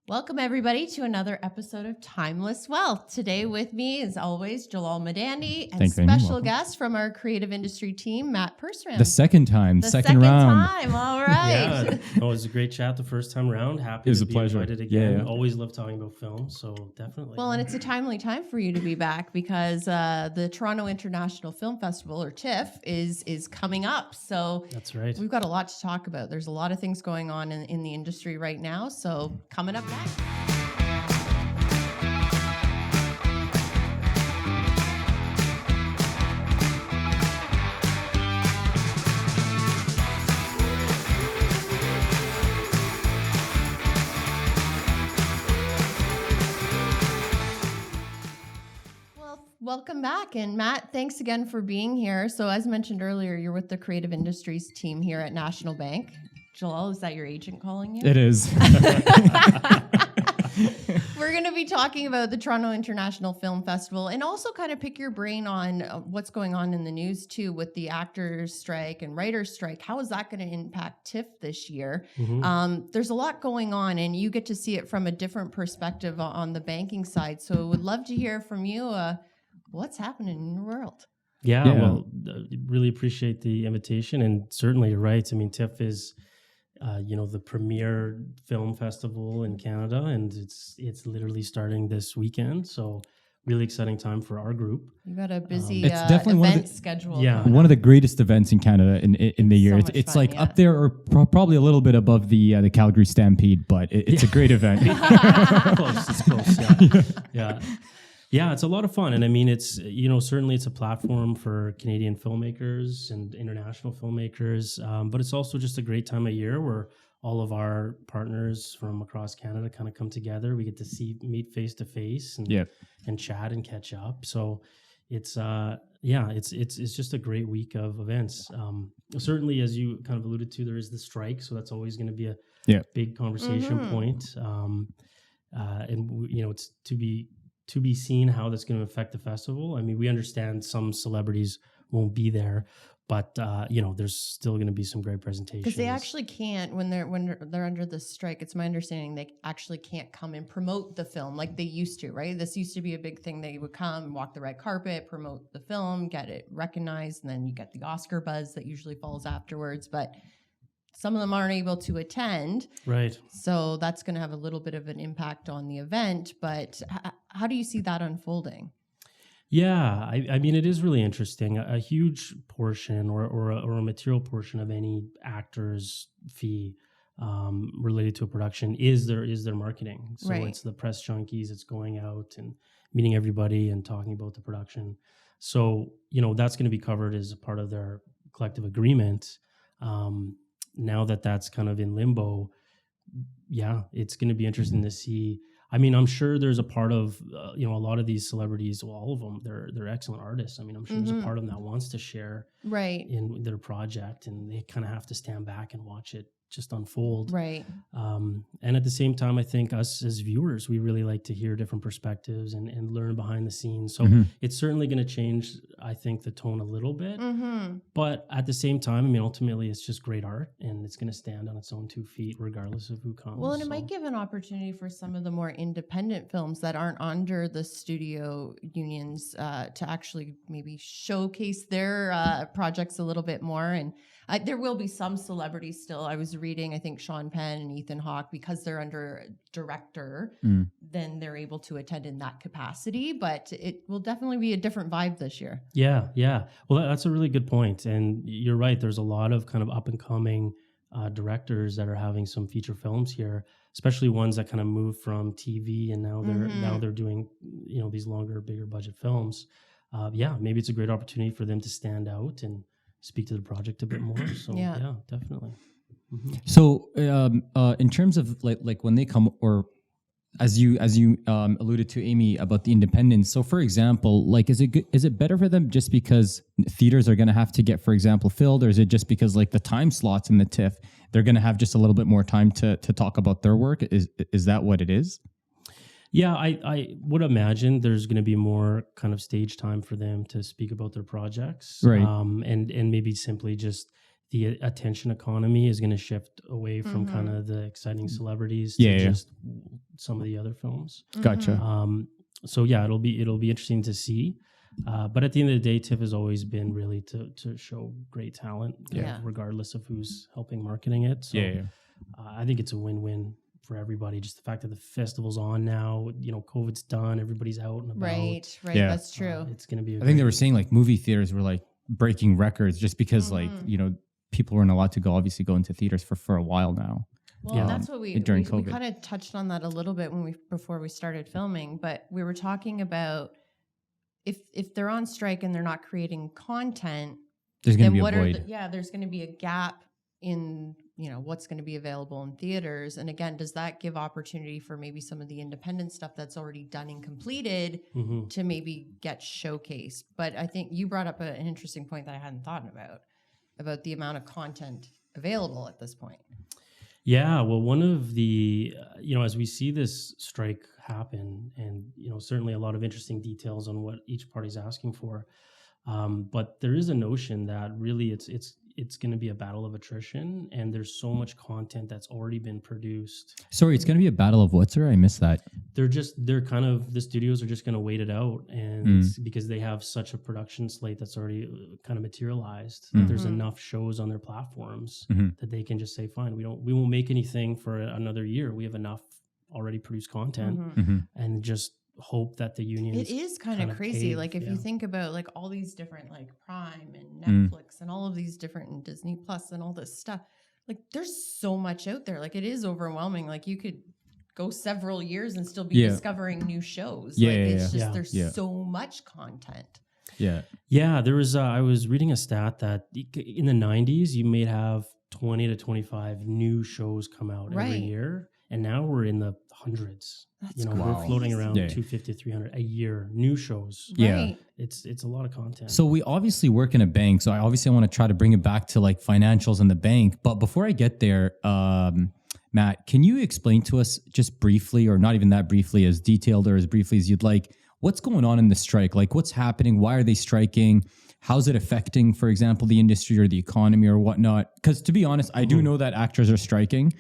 Welcome, everybody, to another episode of Timeless Wealth. Today with me, as always, Jalal and Thanks, Amy. special Welcome. guest from our creative industry team, Matt Persram. The second time, The second round. time, all right. Yeah, it was a great chat the first time around. Happy It was to a be pleasure. invited again. Yeah. Always love talking about film, so definitely. Well, and it's a timely time for you to be back because the Toronto International Film Festival, or TIFF, is coming up. So That's right. we've got a lot to talk about. There's a lot of things going on in the industry right now. So coming up next. Welcome back. And Matt, thanks again for being here. So as mentioned earlier, you're with the creative industries team here at National Bank. Jalal, is that your agent calling you? It is. We're going to be talking about the Toronto International Film Festival and also kind of pick your brain on what's going on in the news too with the actors strike and writers strike. How is that going to impact TIFF this year? Mhm. There's a lot going on and you get to see it from a different perspective on the banking side. So would love to hear from you. What's happening in your world? Yeah, Yeah. well, really appreciate the invitation, and certainly you're right. I mean, TIFF is, the premier film festival in Canada, and it's literally starting this weekend. So, really exciting time for our group. You got a busy It's definitely one of event the- schedule. Yeah. going One of on. the greatest events in Canada in the year. So It's, much it's fun, like yeah. up there or probably a little bit above the Calgary Stampede, but it's a great event. It's close. Yeah. Yeah, it's a lot of fun. And I mean, it's, certainly it's a platform for Canadian filmmakers and international filmmakers. But it's also just a great time of year where all of our partners from across Canada kind of come together. We get to meet face to face and Yeah. and chat and catch up. So it's it's just a great week of events. Certainly, as you kind of alluded to, there is the strike, so that's always going to be a big conversation point. It's to be seen how that's going to affect the festival. I mean, we understand some celebrities won't be there, but there's still going to be some great presentations. Because they actually can't when they're under the strike. It's my understanding they actually can't come and promote the film like they used to, right? This used to be a big thing. They would come, walk the red carpet, promote the film, get it recognized, and then you get the Oscar buzz that usually follows afterwards. But some of them aren't able to attend, Right. so that's going to have a little bit of an impact on the event. But how do you see that unfolding? Yeah, I mean, it is really interesting. A huge portion or a material portion of any actor's fee related to a production is their marketing. So Right. it's the press junkies, it's going out and meeting everybody and talking about the production. So, that's going to be covered as a part of their collective agreement. Now that's kind of in limbo, it's going to be interesting to see. I mean, I'm sure there's a part of, a lot of these celebrities, well, all of them, they're excellent artists. I mean, I'm sure there's a part of them that wants to share Right. in their project, and they kind of have to stand back and watch it just unfold. Right. And at the same time, I think us as viewers, we really like to hear different perspectives and learn behind the scenes. So it's certainly going to change, I think, the tone a little bit. Mm-hmm. But at the same time, I mean, ultimately, it's just great art, and it's going to stand on its own 2 feet, regardless of who comes. Well, and it might give an opportunity for some of the more independent films that aren't under the studio unions to actually maybe showcase their projects a little bit more. And there will be some celebrities still. I was reading, I think Sean Penn and Ethan Hawke, because they're under director, then they're able to attend in that capacity. But it will definitely be a different vibe this year. Yeah. Well, that's a really good point. And you're right. There's a lot of kind of up and coming directors that are having some feature films here, especially ones that kind of moved from TV and now they're doing, these longer, bigger budget films. Maybe it's a great opportunity for them to stand out and speak to the project a bit more. So yeah definitely. Mm-hmm. So in terms of like when they come, or as you alluded to, Amy, about the independence. So for example, like is it better for them just because theaters are going to have to get, for example, filled, or is it just because like the time slots in the TIFF, they're going to have just a little bit more time to talk about their work? Is that what it is? Yeah, I would imagine there's going to be more kind of stage time for them to speak about their projects. Right. And maybe simply just the attention economy is going to shift away from kind of the exciting celebrities to just some of the other films. Gotcha. So yeah, it'll be interesting to see. But at the end of the day, TIFF has always been really to show great talent, Yeah. regardless of who's helping marketing it. So Yeah. I think it's a win-win for everybody. Just the fact that the festival's on now, COVID's done, everybody's out and about. Right. Yeah. That's true. It's going to be. I think they were saying like movie theaters were like breaking records just because like, people weren't allowed to obviously go into theaters for a while now. Well, Yeah. that's what we During COVID. kind of touched on that a little bit before we started filming, but we were talking about if they're on strike and they're not creating content, There's going to then be a void. there's going to be a gap in what's going to be available in theaters. And again, does that give opportunity for maybe some of the independent stuff that's already done and completed Mhm. to maybe get showcased? But I think you brought up an interesting point that I hadn't thought about the amount of content available at this point. Yeah, well, one of the, as we see this strike happen, and, certainly a lot of interesting details on what each party's asking for. But there is a notion that really it's going to be a battle of attrition, and there's so much content that's already been produced. Sorry, it's going to be a battle of what, sir? I missed that. The studios are just going to wait it out, and because they have such a production slate that's already kind of materialized, that there's enough shows on their platforms that they can just say, fine, we won't make anything for another year. We have enough already produced content, and just hope that the unions. It is kind of crazy. cave, Like if yeah. you think about like all these different like Prime and Netflix and all of these different and Disney Plus and all this stuff, like there's so much out there. Like it is overwhelming. Like you could go several years and still be discovering new shows. Yeah, like yeah, it's just yeah. there's so much content. Yeah. Yeah, there was. I was reading a stat that in the 90s, you may have 20 to 25 new shows come out every Right. year, and now we're in the hundreds. That's We're floating around Yeah. 250, 300 a year, new shows. Yeah. Right. It's a lot of content. So we obviously work in a bank. So I want to try to bring it back to like financials in the bank. But before I get there, Matt, can you explain to us just briefly, or not even that briefly, as detailed or as briefly as you'd like, what's going on in the strike? Like what's happening? Why are they striking? How's it affecting, for example, the industry or the economy or whatnot? Because to be honest, I do know that actors are striking,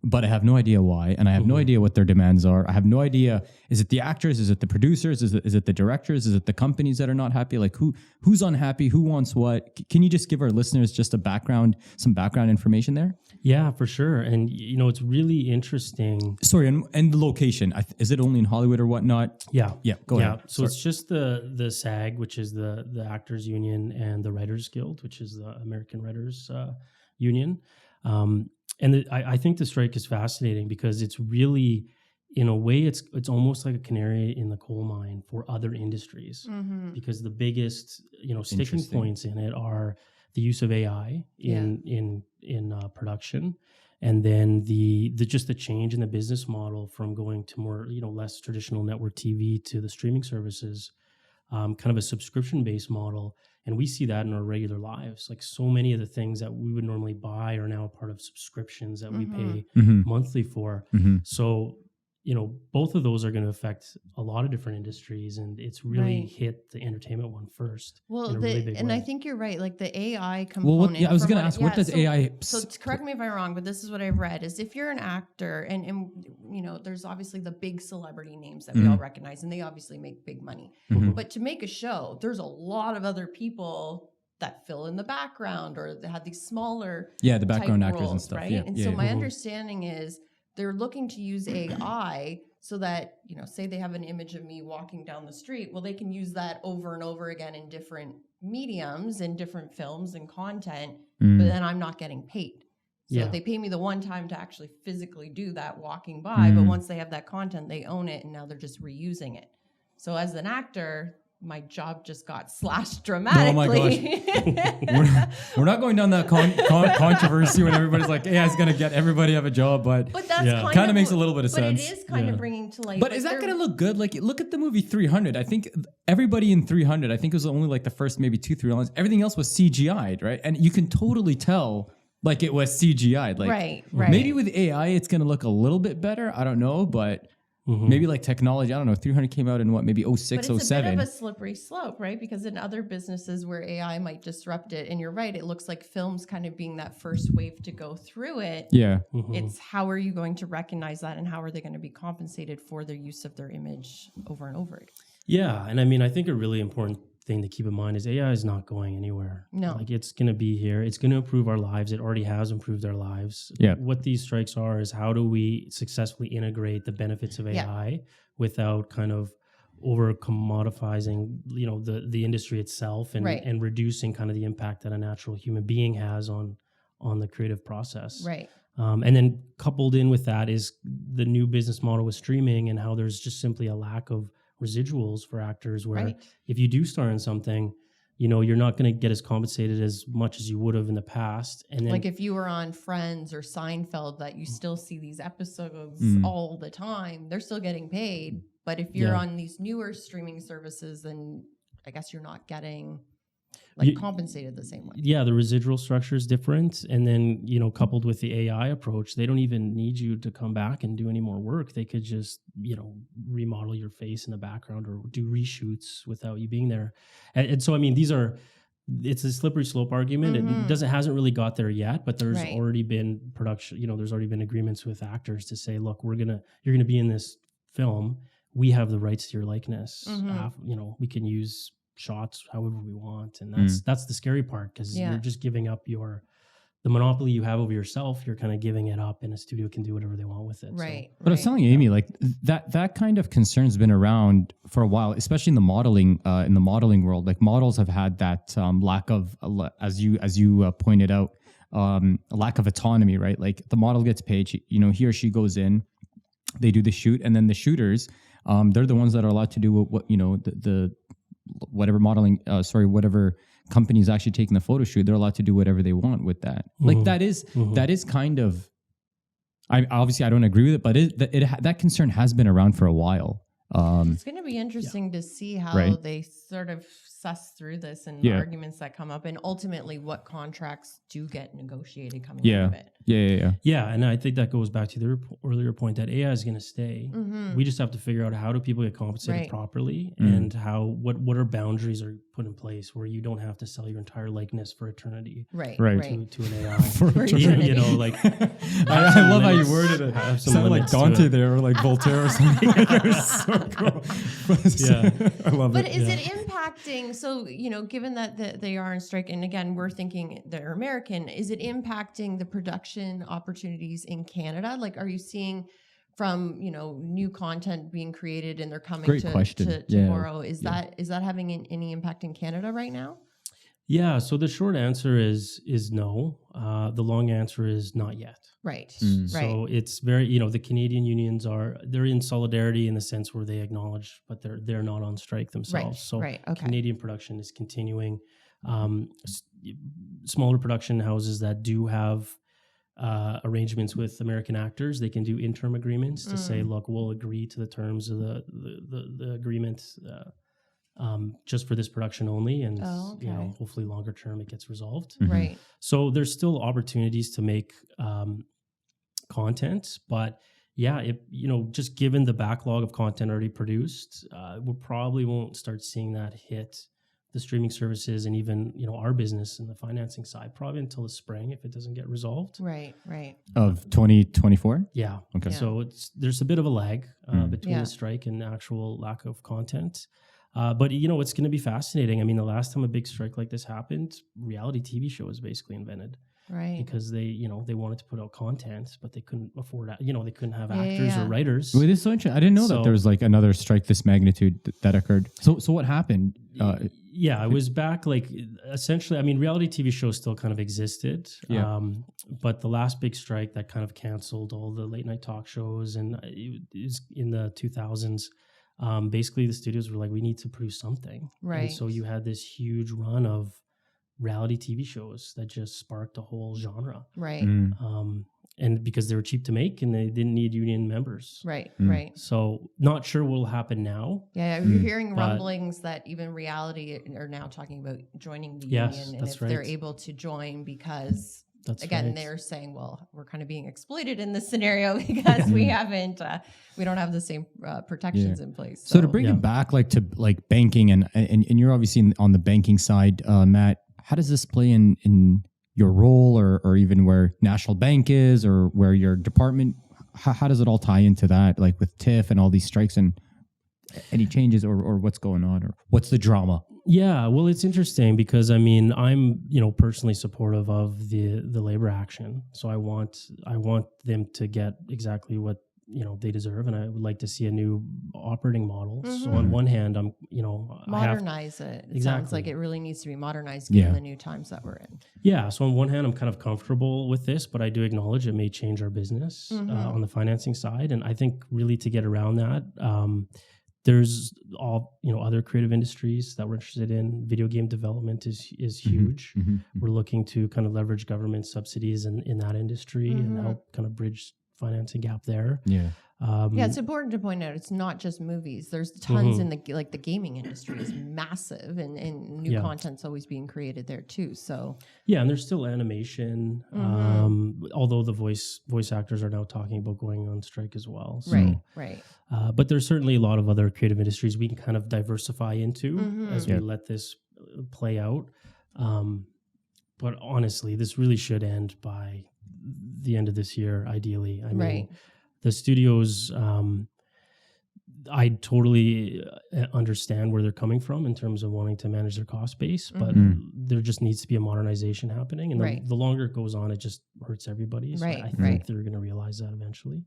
but I have no idea why. And I have no idea what their demands are. I have no idea. Is it the actors? Is it the producers? Is it the directors? Is it the companies that are not happy? Like who's unhappy? Who wants what? Can you just give our listeners just some background information there? Yeah, for sure. And, it's really interesting. Sorry, and the location. Is it only in Hollywood or whatnot? Yeah. Yeah, go ahead. So it's just the SAG, which is the Actors Union, and the Writers Guild, which is the American Writers Union. I think the strike is fascinating because it's really, in a way, it's almost like a canary in the coal mine for other industries, because the biggest, sticking Interesting. points in it are the use of AI in production, and then the change in the business model from going to more, less traditional network TV to the streaming services, kind of a subscription-based model. And we see that in our regular lives. Like so many of the things that we would normally buy are now a part of subscriptions that we pay monthly for. So, both of those are going to affect a lot of different industries, and it's really Right. hit the entertainment one first. Well, in a really big and way. I think you're right. Like the AI Well, component. I was from going to ask, what does AI... So correct me if I'm wrong, but this is what I've read: is if you're an actor, and there's obviously the big celebrity names that we all recognize, and they obviously make big money. But to make a show, there's a lot of other people that fill in the background, or they have these smaller the background type actors and roles, stuff. right? Yeah, And yeah, so yeah. my understanding is they're looking to use AI so that, say they have an image of me walking down the street. Well, they can use that over and over again in different mediums, in different films and content, but then I'm not getting paid. So they pay me the one time to actually physically do that walking by, but once they have that content, they own it, and now they're just reusing it. So as an actor, my job just got slashed dramatically. We're not going down that controversy when everybody's like, AI is going to get everybody have a job, but that's kind of makes a little bit of sense. But it is kind of bringing to light. But is that going to look good? Like, look at the movie 300. I think everybody in 300, I think it was only like the first maybe 2-3 lines. Everything else was CGI'd, right? And you can totally tell like it was CGI'd. Like, right. Maybe with AI, it's going to look a little bit better. I don't know, but Maybe like technology, I don't know, 300 came out in what, maybe 06, But it's a 07. bit of a slippery slope, right? Because in other businesses where AI might disrupt it, and you're right, it looks like film's kind of being that first wave to go through it. Yeah. It's how are you going to recognize that, and how are they going to be compensated for their use of their image over and over again? Yeah, and I mean, I think a really important thing to keep in mind is AI is not going anywhere. No. Like, it's going to be here. It's going to improve our lives. It already has improved our lives. Yeah. What these strikes are is how do we successfully integrate the benefits of AI without kind of over commodifying, the industry itself, and Right. and reducing kind of the impact that a natural human being has on the creative process. Right. And then coupled in with that is the new business model with streaming, and how there's just simply a lack of residuals for actors, where Right. if you do star in something, you're not going to get as compensated as much as you would have in the past. And then Like if you were on Friends or Seinfeld, that you still see these episodes all the time, they're still getting paid. But if you're Yeah. on these newer streaming services, then I guess you're not getting You- compensated the same way. yeah, the residual structure is different. And then, coupled with the AI approach, they don't even need you to come back and do any more work. They could just, remodel your face in the background or do reshoots without you being there. And so, I mean, it's a slippery slope argument. It hasn't really got there yet, but there's Right. already been production, there's already been agreements with actors to say, look, you're going to be in this film. We have the rights to your likeness. We can use shots however we want, and that's the scary part, because Yeah. you're just giving up the monopoly you have over yourself. You're kind of giving it up, and a studio can do whatever they want with it. Right. But I was telling you, Amy, like that kind of concern's been around for a while, especially in the modeling world. Like models have had that lack of, as you pointed out, a lack of autonomy, right? Like the model gets paid, he or she goes in, they do the shoot, and then the shooters, they're the ones that are allowed to do what the whatever whatever company is actually taking the photo shoot, they're allowed to do whatever they want with that. Like that is kind of, I don't agree with it, but that concern has been around for a while. It's going to be interesting to see how Right. they sort of suss through this and Yeah. arguments that come up, and ultimately what contracts do get negotiated coming Yeah. out of it. Yeah. Yeah, and I think that goes back to the earlier point that AI is going to stay. We just have to figure out how do people get compensated Right. properly, and what are boundaries are put in place where you don't have to sell your entire likeness for eternity Right. Right. to an AI. For eternity. Like I love how you worded it. Have some Sounded like limits to Dante it. there, or like Voltaire or something. It was so cool. Yeah. I love But it. is it impacting? So, given that they are on strike, and again, we're thinking they're American, is it impacting the production opportunities in Canada? Like, are you seeing from, new content being created and they're coming Great to question. Yeah. tomorrow? Is that having any impact in Canada right now? Yeah, so the short answer is no. The long answer is not yet. Right. Mm. Right. So it's very, the Canadian unions they're in solidarity in the sense where they acknowledge, but they're not on strike themselves. Right. So Right. Okay. Canadian production is continuing. Smaller production houses that do have arrangements with American actors, they can do interim agreements to say, look, we'll agree to the terms of the agreement just for this production only, and Oh, okay. hopefully longer term it gets resolved. Right. So there's still opportunities to make content, but yeah, just given the backlog of content already produced, we probably won't start seeing that hit the streaming services and even our business and the financing side probably until the spring if it doesn't get resolved. Right. Right. Of 2024? Yeah. Okay. Yeah. So there's a bit of a lag between Yeah. the strike and the actual lack of content. But it's going to be fascinating. I mean, the last time a big strike like this happened, reality TV show was basically invented Right. because they wanted to put out content, but they couldn't afford, they couldn't have Yeah, actors yeah. or writers. Wait, this is so interesting. I didn't know that there was like another strike this magnitude that occurred. So what happened? Yeah, it was back essentially, I mean, reality TV shows still kind of existed. Yeah. But the last big strike that kind of canceled all the late night talk shows, and it was in the 2000s. Basically, the studios were like, we need to produce something. Right. And so you had this huge run of reality TV shows that just sparked a whole genre. Right. And because they were cheap to make and they didn't need union members. Right. Mm. Right. So not sure what will happen now. Yeah, you're hearing But- rumblings that even reality are now talking about joining the Yes, union, and that's if they're right. able to join because That's again, right. they're saying, well, we're kind of being exploited in this scenario because we don't have the same protections in place. So to bring it back, like to like banking, and you're obviously on the banking side, Matt. How does this play in your role, or even where National Bank is, or where your department? How does it all tie into that, like with TIFF and all these strikes, and any changes, or what's going on, or what's the drama? Yeah, well, it's interesting because I'm personally supportive of the labor action. So I want them to get exactly what they deserve, and I would like to see a new operating model. So on one hand, I'm modernize it. It sounds like it really needs to be modernized given the new times that we're in. Yeah. So on one hand, I'm kind of comfortable with this, but I do acknowledge it may change our business on the financing side, and I think really to get around that. There's all other creative industries that we're interested in. Video game development is huge. We're looking to kind of leverage government subsidies in that industry and help kind of bridge financing gap there. It's important to point out it's not just movies. There's tons in the gaming industry is massive, and new content's always being created there too. So and there's still animation, although the voice actors are now talking about going on strike as well. So, right. But there's certainly a lot of other creative industries we can kind of diversify into as we let this play out. But honestly, this really should end by the end of this year, ideally. I mean, the studios, I totally understand where they're coming from in terms of wanting to manage their cost base, but there just needs to be a modernization happening. And the longer it goes on, it just hurts everybody. So I think they're going to realize that eventually.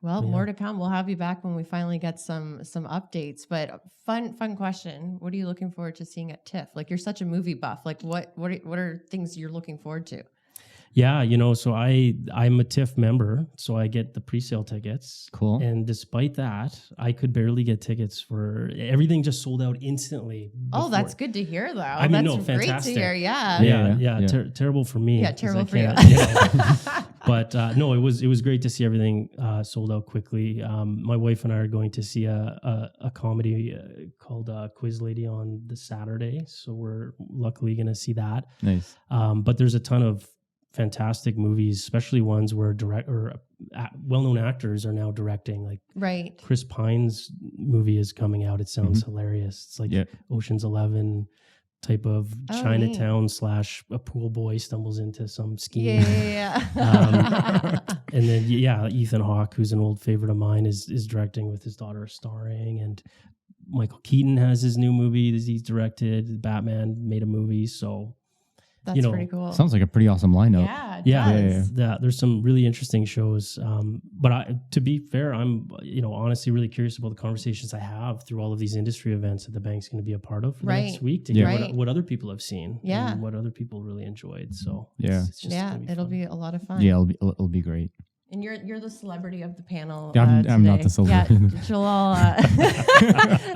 More to come. We'll have you back when we finally get some updates. But fun question. What are you looking forward to seeing at TIFF? Like, you're such a movie buff. Like, what are things you're looking forward to? Yeah, so I'm a TIFF member, so I get the pre-sale tickets. Cool. And despite that, I could barely get tickets for everything. Just sold out instantly. Oh, that's good to hear, though. I mean, that's great fantastic. to hear. Terrible for me. Yeah, terrible for you. But no, it was great to see everything sold out quickly. My wife and I are going to see a comedy called Quiz Lady on the Saturday, so we're luckily going to see that. Nice. But there's a ton of fantastic movies, especially ones where well-known actors are now directing. Like Chris Pine's movie is coming out. It sounds hilarious. It's like Ocean's 11 type of Chinatown / a pool boy stumbles into some scheme. And then Ethan Hawke, who's an old favorite of mine, is directing with his daughter starring, and Michael Keaton has his new movie that he's directed. Batman made a movie, so that's pretty cool. Sounds like a pretty awesome lineup. Yeah, there's some really interesting shows. But to be fair, I'm honestly really curious about the conversations I have through all of these industry events that the bank's going to be a part of next week to hear what other people have seen and what other people really enjoyed. So it's just it'll be a lot of fun. Yeah, it'll be great. And you're the celebrity of the panel. I'm not the celebrity. Yeah, Jalal.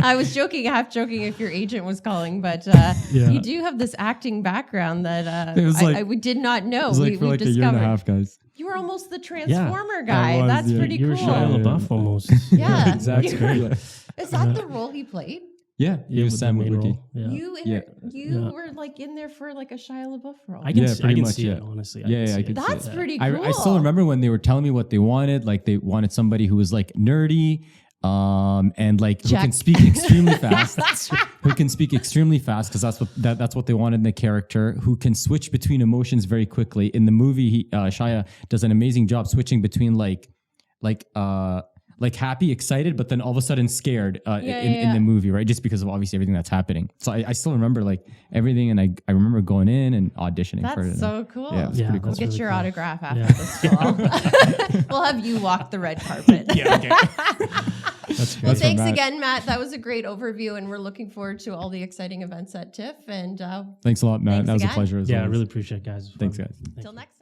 I was joking, half joking, if your agent was calling, but you do have this acting background that we did not know. It was like for like discovered. A year and a half, guys. You were almost the Transformer guy. That's pretty cool. You were Shia LaBeouf almost. Yeah, exactly. Is that the role he played? Yeah, he was Sam Witwicky. You were like in there for like a Shia LaBeouf role. I can see it, honestly. I could see That's pretty cool. I still remember when they were telling me what they wanted. Like they wanted somebody who was like nerdy, and like who can speak extremely fast. Who can speak extremely fast because that's what they wanted in the character. Who can switch between emotions very quickly. In the movie, Shia does an amazing job switching between like happy, excited, but then all of a sudden scared in the movie, right? Just because of obviously everything that's happening. So I still remember like everything, and I remember going in and auditioning for it. That's so cool. Yeah, pretty cool. We'll get your autograph after this, Joel. We'll have you walk the red carpet. Okay. That's great. Thanks again, Matt. That was a great overview, and we're looking forward to all the exciting events at TIFF. And thanks a lot, Matt. That was a pleasure. I really appreciate it, guys. Thanks, guys. Till next time.